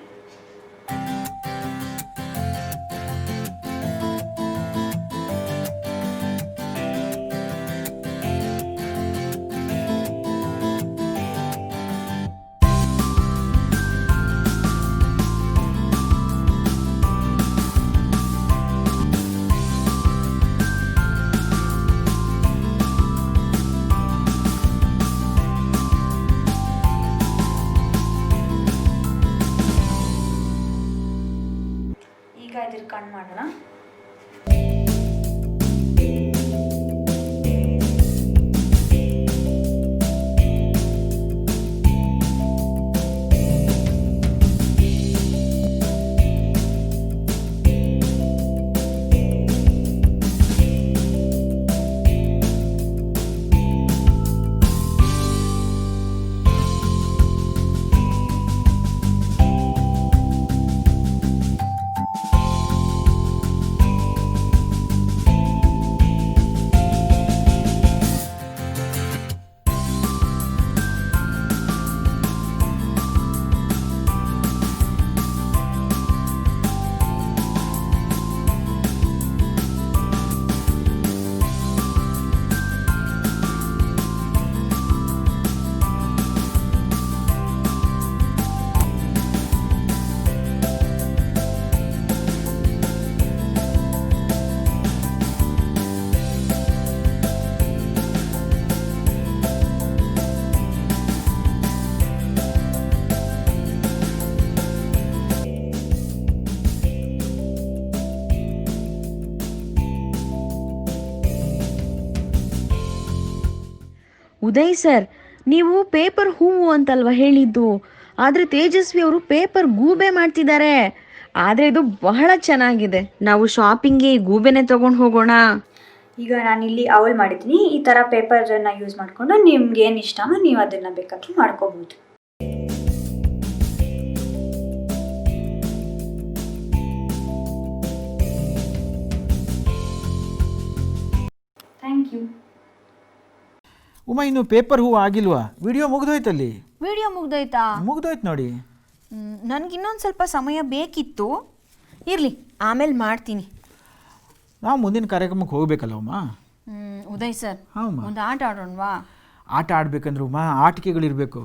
Speaker 7: ಈಗ ಇದ್ರ ಕಣ್ಣು ಮಾಡೋಣ.
Speaker 5: ಉದಯ್ ಸರ್, ನೀವು ಪೇಪರ್ ಹೂವು ಅಂತಲ್ವ ಹೇಳಿದ್ದು, ಆದರೆ ತೇಜಸ್ವಿ ಅವರು ಪೇಪರ್ ಗೂಬೆ ಮಾಡ್ತಿದ್ದಾರೆ. ಆದರೆ ಇದು ಬಹಳ ಚೆನ್ನಾಗಿದೆ. ನಾವು ಶಾಪಿಂಗ್ಗೆ ಗೂಬೆನೆ ತಗೊಂಡು ಹೋಗೋಣ.
Speaker 7: ಈಗ ನಾನಿಲ್ಲಿ ಅವಲ್ ಮಾಡಿದ್ದೀನಿ. ಈ ಥರ ಪೇಪರನ್ನು ಯೂಸ್ ಮಾಡಿಕೊಂಡು ನಿಮ್ಗೆ ಏನು ಇಷ್ಟನೋ ನೀವು ಅದನ್ನು ಬೇಕಾದರೂ ಮಾಡ್ಕೋಬೋದು. Thank you.
Speaker 3: ಉಮಾ, ಇನ್ನು ಪೇಪರ್ ಹೂವು ಆಗಿಲ್ವಾ? ವಿಡಿಯೋ ಮುಗ್ದೋಯ್ತಲ್ಲಿ.
Speaker 2: ವಿಡಿಯೋ ಮುಗ್ದೋಯ್ತಾ?
Speaker 3: ಮುಗ್ದೋಯ್ತು ನೋಡಿ.
Speaker 2: ನನಗಿನ್ನೊಂದು ಸ್ವಲ್ಪ ಸಮಯ ಬೇಕಿತ್ತು. ಇರಲಿ, ಆಮೇಲೆ ಮಾಡ್ತೀನಿ.
Speaker 3: ನಾವು ಮುಂದಿನ ಕಾರ್ಯಕ್ರಮಕ್ಕೆ ಹೋಗ್ಬೇಕಲ್ಲ ಉಮಾ.
Speaker 2: ಉದಯ್ ಸರ್,
Speaker 3: ಹಾಂ,
Speaker 2: ಒಂದು ಆಟ ಆಡೋಣವಾ?
Speaker 3: ಆಟ ಆಡ್ಬೇಕಂದ್ರೆ ಉಮಾ ಆಟಿಕೆಗಳಿರಬೇಕು.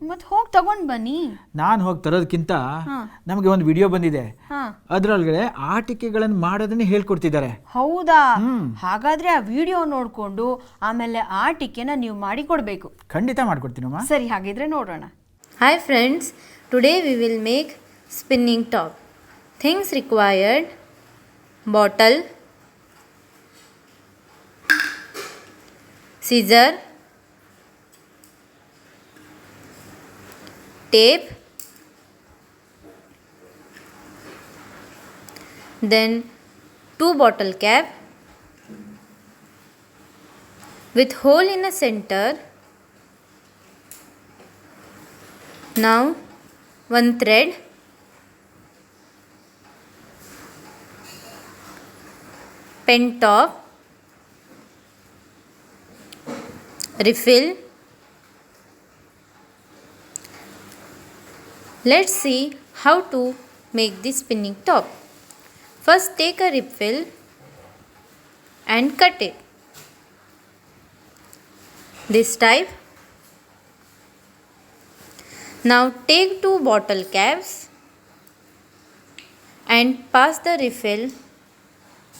Speaker 2: ಮತ್ತೆ ಹೋಗಿ ತಗೊಂಡು ಬನ್ನಿ.
Speaker 3: ನಾನು ಹೋಗಿ ತರೋದಕ್ಕಿಂತ ನಮಗೆ ಒಂದು ವಿಡಿಯೋ ಬಂದಿದೆ, ಅದರೊಳಗಡೆ ಆಟಿಕೆಗಳನ್ನು ಮಾಡೋದನ್ನೇ ಹೇಳ್ಕೊಡ್ತಿದ್ದಾರೆ.
Speaker 2: ಹೌದಾ? ಹಾಗಾದ್ರೆ ಆ ವಿಡಿಯೋ ನೋಡಿಕೊಂಡು ಆಮೇಲೆ ಆಟಿಕೆನ ನೀವು ಮಾಡಿ ಕೊಡಬೇಕು.
Speaker 3: ಖಂಡಿತ ಮಾಡ್ಕೊಡ್ತೀನಮ್ಮ.
Speaker 2: ಸರಿ, ಹಾಗಿದ್ರೆ ನೋಡೋಣ.
Speaker 8: Hi friends, today we will make spinning top. Things required: bottle, scissor, tape, then 2 bottle cap with hole in the center. Now 1 thread, pen top, refill. Let's see how to make the spinning top. First take a refill and cut it this type. Now take 2 bottle caps and pass the refill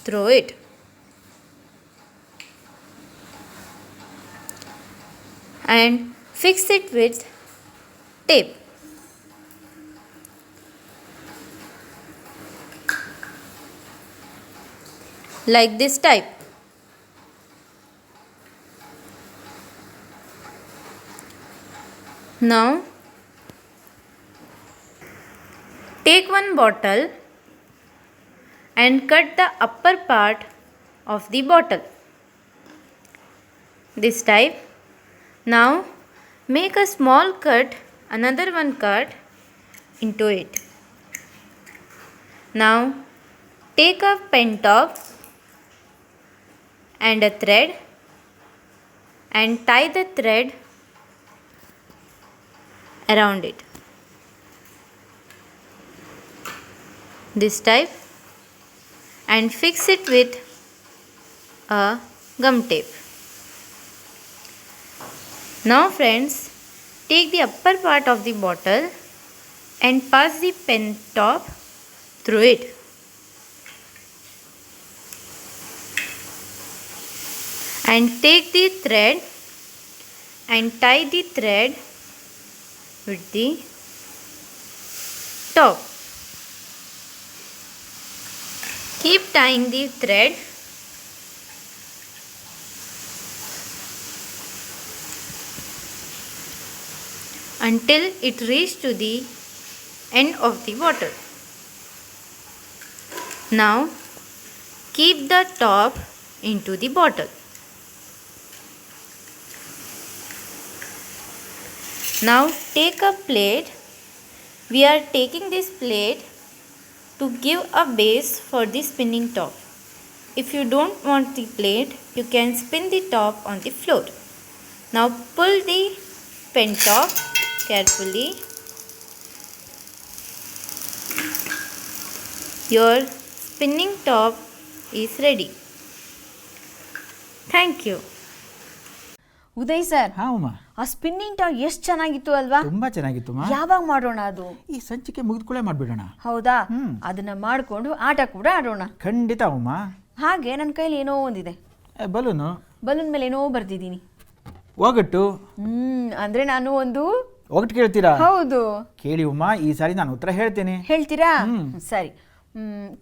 Speaker 8: through it. And fix it with tape. Like this type. Now take 1 bottle and cut the upper part of the bottle this type. Now make a small cut, another one cut into it. Now take a pen top and a thread and tie the thread around it this type and fix it with a gum tape. Now friends, take the upper part of the bottle and pass the pen top through it. And take the thread and tie the thread with the top. Keep tying the thread until it reaches to the end of the bottle. Now keep the top into the bottle. Now take a plate. We are taking this plate to give a base for the spinning top. If you don't want the plate, you can spin the top on the floor. Now pull the pen top carefully. Your spinning top is ready. Thank you.
Speaker 2: Uday sir,
Speaker 3: ಹಾಂ ಉಮಾ,
Speaker 2: ಆ spinning top ಎಷ್ಟು ಚೆನ್ನಾಗಿತ್ತು ಅಲ್ವಾ?
Speaker 3: ತುಂಬಾ ಚೆನ್ನಾಗಿತ್ತು ಉಮಾ.
Speaker 2: ಯಾವಾಗ ಮಾಡೋಣ ಅದು?
Speaker 3: ಈ ಸಂಚಿಕೆ ಮುಗಿದ್ಕೊಳ್ಳೆ ಮಾಡ್ಬಿಡೋಣ.
Speaker 2: ಹೌದಾ? ಅದನ್ನ ಮಾಡ್ಕೊಂಡು ಆಟ ಕೂಡ ಆಡೋಣ.
Speaker 3: ಖಂಡಿತ ಉಮಾ.
Speaker 2: ಹಾಗೆ ನನ್ನ ಕೈಲಿ ಏನೋ ಒಂದಿದೆ.
Speaker 3: ಬಲೂನು.
Speaker 2: ಬಲೂನ್ ಮೇಲೆ ಏನೋ ಬರ್ತಿದ್ದೀನಿ.
Speaker 3: ಒಗಟು.
Speaker 2: ಅಂದ್ರೆ ನಾನು ಒಂದು
Speaker 3: ಒಗಟು ಕೇಳ್ತೀರಾ?
Speaker 2: ಹೌದು.
Speaker 3: ಕೇಳಿ ಉಮಾ, ಈ ಸಾರಿ ನಾನು ಉತ್ತರ ಹೇಳ್ತೇನೆ.
Speaker 2: ಹೇಳ್ತೀರಾ? ಸರಿ.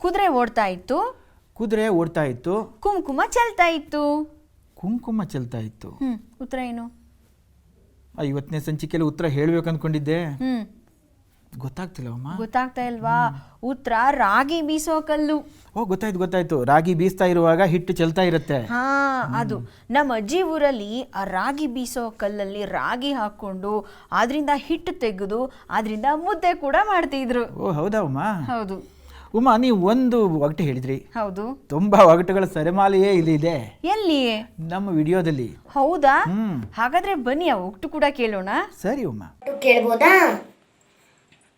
Speaker 2: ಕುದುರೆ ಓಡ್ತಾ ಇತ್ತು.
Speaker 3: ಕುದುರೆ ಓಡ್ತಾ ಇತ್ತು.
Speaker 2: ಕುಂಕುಮ ಚೆಲ್ತಾ ಇತ್ತು.
Speaker 3: ಕುಂಕುಮ ಚೆಲ್ತಾ ಇತ್ತು.
Speaker 2: ಉತ್ತರ ಏನು?
Speaker 3: 50ನೇ ಸಂಚಿಕೆಯಲ್ಲಿ ಉತ್ತರ ಹೇಳ್ಬೇಕು ಅಂದ್ಕೊಂಡಿದ್ದೆ. ಗೊತ್ತಾಗ್ತಿಲ್ಲವಮ್ಮ.
Speaker 2: ಗೊತ್ತಾಗ್ತಾ ಇಲ್ವಾ? ಉತ್ತರ ರಾಗಿ ಬೀಸೋ ಕಲ್ಲು.
Speaker 3: ಓ ಗೊತ್ತಾಯ್ತು. ರಾಗಿ ಬೀಸ್ತಾ ಇರುವಾಗ ಹಿಟ್ಟು ಚೆಲ್ತಾ ಇರುತ್ತೆ.
Speaker 2: ಹಾ, ಅದು ನಮ್ಮ ಅಜ್ಜಿ ಊರಲ್ಲಿ ಆ ರಾಗಿ ಬೀಸೋ ಕಲ್ಲಲ್ಲಿ ರಾಗಿ ಹಾಕೊಂಡು ಅದರಿಂದ ಹಿಟ್ಟು ತೆಗೆದು ಅದರಿಂದ ಮುದ್ದೆ ಕೂಡ ಮಾಡ್ತಿದ್ರು.
Speaker 3: ಓ ಹೌದಾ ಉಮ್ಮ?
Speaker 2: ಹೌದು.
Speaker 3: ಉಮ್ಮ, ನೀವು ಒಂದು ಒಗಟು ಹೇಳಿದ್ರಿ.
Speaker 2: ಹೌದು.
Speaker 3: ತುಂಬಾ ಒಗಟುಗಳ ಸರಿಮಾಲೆಯೇ ಇಲ್ಲಿ ಇದೆ.
Speaker 2: ಎಲ್ಲಿ?
Speaker 3: ನಮ್ಮ ವಿಡಿಯೋದಲ್ಲಿ.
Speaker 2: ಹೌದಾ? ಹಾಗಾದ್ರೆ ಬನ್ನಿ ಆ ಒಗಟು ಕೂಡ ಕೇಳೋಣ.
Speaker 3: ಸರಿ ಉಮ್ಮ.
Speaker 6: ಕೇಳ್ಬೋದಾ?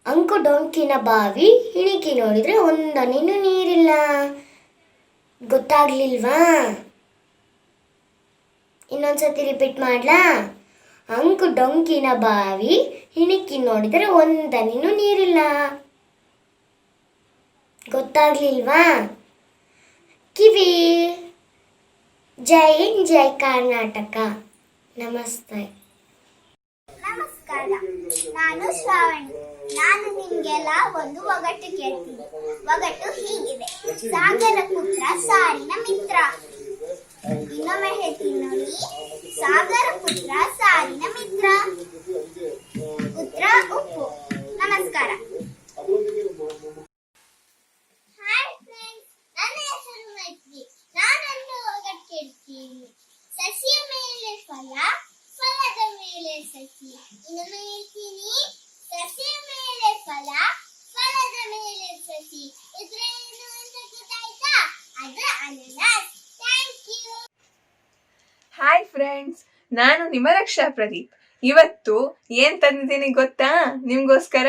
Speaker 6: ಅಂಕು ಡೊಂಕಿನ ಬಾವಿ ಹಿಣಿಕಿ ನೋಡಿದ್ರೆ ಒಂದನಿನೂ ನೀರಿಲ್ಲ. ಗೊತ್ತಾಗ್ಲಿಲ್ವಾ? ಇನ್ನೊಂದ್ಸತಿ ರಿಪೀಟ್ ಮಾಡ್ಲಾ? ಅಂಕು ಡೊಂಕಿನ ಬಾವಿ ಹಿಣಿಕಿ ನೋಡಿದ್ರೆ ಒಂದನಿನೂ ನೀರಿಲ್ಲ. ಗೊತ್ತಾಗ್ಲಿಲ್ವಾ? ಕಿವಿ. ಜೈ ಜೈ ಕರ್ನಾಟಕ. ನಮಸ್ತೆ. ನಮಸ್ಕಾರ, ನಾನು ಶ್ರಾವಣಿ. ನಾನು ನಿಮ್ಗೆಲ್ಲ ಒಂದು ಒಗಟು ಕೇಳ್ತೀನಿ. ಒಗಟು ಹೀಗಿದೆ: ಸಾಗರ ಪುತ್ರ ಸಾರಿನ ಮಿತ್ರ. ಇನ್ನೊಮ್ಮೆ ಹೇಳ್ತೀನಿ ನೋಡಿ: ಸಾಗರ ಪುತ್ರ ಸಾರಿನ ಮಿತ್ರ. ಉತ್ತರ ಉಪ್ಪು. ನಮಸ್ಕಾರ. ಹಾಯ್ ಫ್ರೆಂಡ್ಸ್, ನನ್ನ ಹೆಸರು ಮೈತ್ರಿ. ನಾನೊಂದು ಒಗಟು ಕೇಳ್ತೀನಿ. ಸಸಿಯ ಮೇಲೆ ಫಲ, ಫಲದ ಮೇಲೆ ಸಸಿ. ಇನ್ನೊಮ್ಮೆ ಹೇಳ್ತೀನಿ: ಸಸಿಯ ಮೇಲೆ ಫಲ, ಫಲದ ಮೇಲೆ ಸಸಿ. ಇದ್ರೇನು ಅಂತ ಗೊತ್ತಾಯ್ತಾ? ಅದು ಅನಾನಸ್. Thank you.
Speaker 9: ಹಾಯ್ ಫ್ರೆಂಡ್ಸ್, ನಾನು ನಿಮ್ಮ ರಕ್ಷಾ ಪ್ರದೀಪ್. ಇವತ್ತು ಏನ್ ತಂದಿದ್ದೀನಿ ಗೊತ್ತಾ? ನಿಮ್ಗೋಸ್ಕರ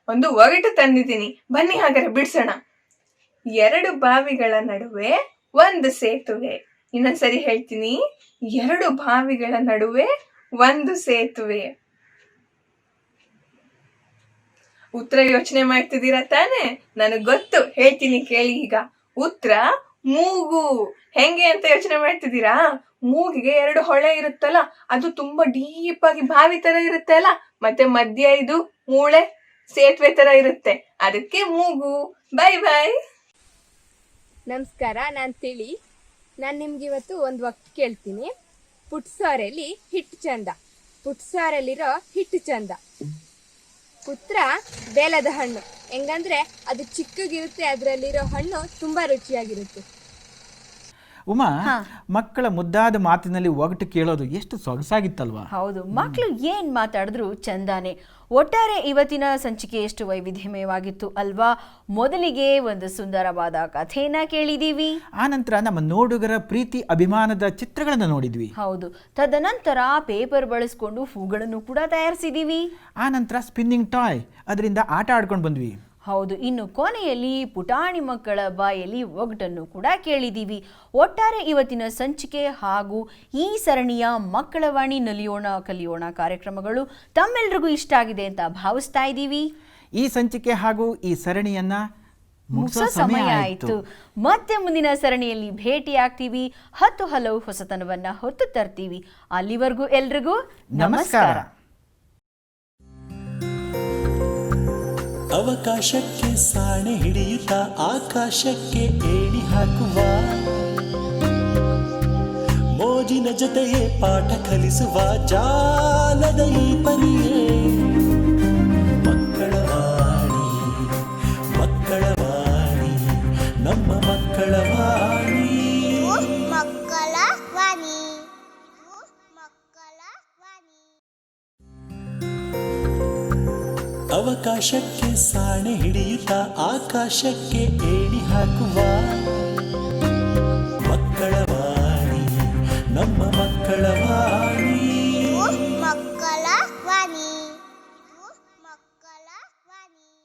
Speaker 9: ಒಂದು ಒಗಟು ತಂದಿದ್ದೀನಿ. ಬನ್ನಿ ಹಾಗಾದ್ರೆ ಬಿಡ್ಸೋಣ. 2 ಬಾವಿಗಳ ನಡುವೆ ಒಂದು ಸೇತುವೆ. ಇನ್ನೊಂದ್ಸರಿ ಹೇಳ್ತೀನಿ: 2 ಬಾವಿಗಳ ನಡುವೆ ಒಂದು ಸೇತುವೆ. ಉತ್ತರ ಯೋಚನೆ ಮಾಡ್ತಿದ್ದೀರಾ ತಾನೆ? ನನಗ್ ಗೊತ್ತು, ಹೇಳ್ತೀನಿ ಕೇಳಿ ಈಗ. ಉತ್ತರ ಮೂಗು. ಹೆಂಗೆ ಅಂತ ಯೋಚನೆ ಮಾಡ್ತಿದ್ದೀರಾ? ಮೂಗಿಗೆ 2 ಹೊಳೆ ಇರುತ್ತಲ್ಲ, ಅದು ತುಂಬಾ ಡೀಪ್ ಆಗಿ ಬಾವಿ ತರ ಇರುತ್ತೆ ಅಲ್ಲ, ಮತ್ತೆ ಮಧ್ಯ ಇದು ಮೂಳೆ ಸೇತುವೆ ತರ ಇರುತ್ತೆ, ಅದಕ್ಕೆ ಮೂಗು. ಬಾಯ್ ಬಾಯ್.
Speaker 10: ನಮಸ್ಕಾರ, ನಾನು ತಿಳಿ. ನಾನು ನಿಮ್ಗೆ ಇವತ್ತು ಒಂದು ಒಗಟು ಕೇಳ್ತೀನಿ. ಪುಟ್ಸಾರಲ್ಲಿ ಹಿಟ್ಟು ಚಂದ, ಪುಟ್ಸಾರಲ್ಲಿರೋ ಹಿಟ್ಟು ಚಂದ. ಉತ್ತರ ಬೇಲದ ಹಣ್ಣು. ಹೆಂಗಂದ್ರೆ ಅದು ಚಿಕ್ಕಗಿರುತ್ತೆ, ಅದರಲ್ಲಿರೋ ಹಣ್ಣು ತುಂಬಾ ರುಚಿಯಾಗಿರುತ್ತೆ.
Speaker 3: ಉಮಾ, ಮಕ್ಕಳ ಮುದ್ದಾದ ಮಾತಿನಲ್ಲಿ ಒಗಟು ಕೇಳೋದು ಎಷ್ಟು ಸೊಗಸಾಗಿತ್ತಲ್ವಾ?
Speaker 2: ಹೌದು, ಮಕ್ಕಳು ಏನ್ ಮಾತಾಡಿದ್ರು ಚಂದಾನೆ. ಒಟ್ಟಾರೆ ಇವತ್ತಿನ ಸಂಚಿಕೆ ಎಷ್ಟು ವೈವಿಧ್ಯಮಯವಾಗಿತ್ತು ಅಲ್ವಾ? ಮೊದಲಿಗೆ ಒಂದು ಸುಂದರವಾದ ಕಥೆಯನ್ನ ಕೇಳಿದೀವಿ.
Speaker 3: ಆನಂತರ ನಮ್ಮ ನೋಡುಗರ ಪ್ರೀತಿ ಅಭಿಮಾನದ ಚಿತ್ರಗಳನ್ನು ನೋಡಿದ್ವಿ.
Speaker 2: ಹೌದು, ತದನಂತರ ಪೇಪರ್ ಬಳಸ್ಕೊಂಡು ಹೂಗಳನ್ನು ಕೂಡ ತಯಾರಿಸಿದೀವಿ.
Speaker 3: ಆನಂತರ ಸ್ಪಿನ್ನಿಂಗ್ ಟಾಯ್, ಅದರಿಂದ ಆಟ ಆಡ್ಕೊಂಡು ಬಂದ್ವಿ.
Speaker 2: ಹೌದು, ಇನ್ನು ಕೊನೆಯಲ್ಲಿ ಪುಟಾಣಿ ಮಕ್ಕಳ ಬಾಯಲ್ಲಿ ಒಗಟನ್ನು ಕೂಡ ಕೇಳಿದ್ದೀವಿ. ಒಟ್ಟಾರೆ ಇವತ್ತಿನ ಸಂಚಿಕೆ ಹಾಗೂ ಈ ಸರಣಿಯ ಮಕ್ಕಳ ವಾಣಿ ನಲಿಯೋಣ ಕಲಿಯೋಣ ಕಾರ್ಯಕ್ರಮಗಳು ತಮ್ಮೆಲ್ರಿಗೂ ಇಷ್ಟ ಆಗಿದೆ ಅಂತ ಭಾವಿಸ್ತಾ ಇದ್ದೀವಿ.
Speaker 3: ಈ ಸಂಚಿಕೆ ಹಾಗೂ ಈ ಸರಣಿಯನ್ನ
Speaker 2: ಮುಗಿಸೋ ಸಮಯ ಆಯಿತು. ಮತ್ತೆ ಮುಂದಿನ ಸರಣಿಯಲ್ಲಿ ಭೇಟಿ ಆಗ್ತೀವಿ. 10 ಹಲವು ಹೊಸತನವನ್ನ ಹೊತ್ತು ತರ್ತೀವಿ. ಅಲ್ಲಿವರೆಗೂ ಎಲ್ರಿಗೂ ನಮಸ್ಕಾರ.
Speaker 1: ಅವಕಾಶಕ್ಕೆ ಸಾಣೆ ಹಿಡಿಯುತ್ತಾ ಆಕಾಶಕ್ಕೆ ಏಣಿ ಹಾಕುವ, ಮೋಜಿನ ಜೊತೆಯೇ ಪಾಠ ಕಲಿಸುವ ಜಾಲದ ಈ ಪರಿಯೇ ಮಕ್ಕಳ ವಾಣಿ. ಮಕ್ಕಳ ವಾಣಿ, ನಮ್ಮ ಮಕ್ಕಳ ವಾಣಿ.
Speaker 6: ಮಕ್ಕಳ ವಾಣಿ. ಮಕ್ಕಳ ವಾಣಿ.
Speaker 1: ಅವಕಾಶಕ್ಕೆ ಸಾಣೆ ಹಿಡಿಯುತ್ತಾ ಆಕಾಶಕ್ಕೆ ಏಣಿ ಹಾಕುವ.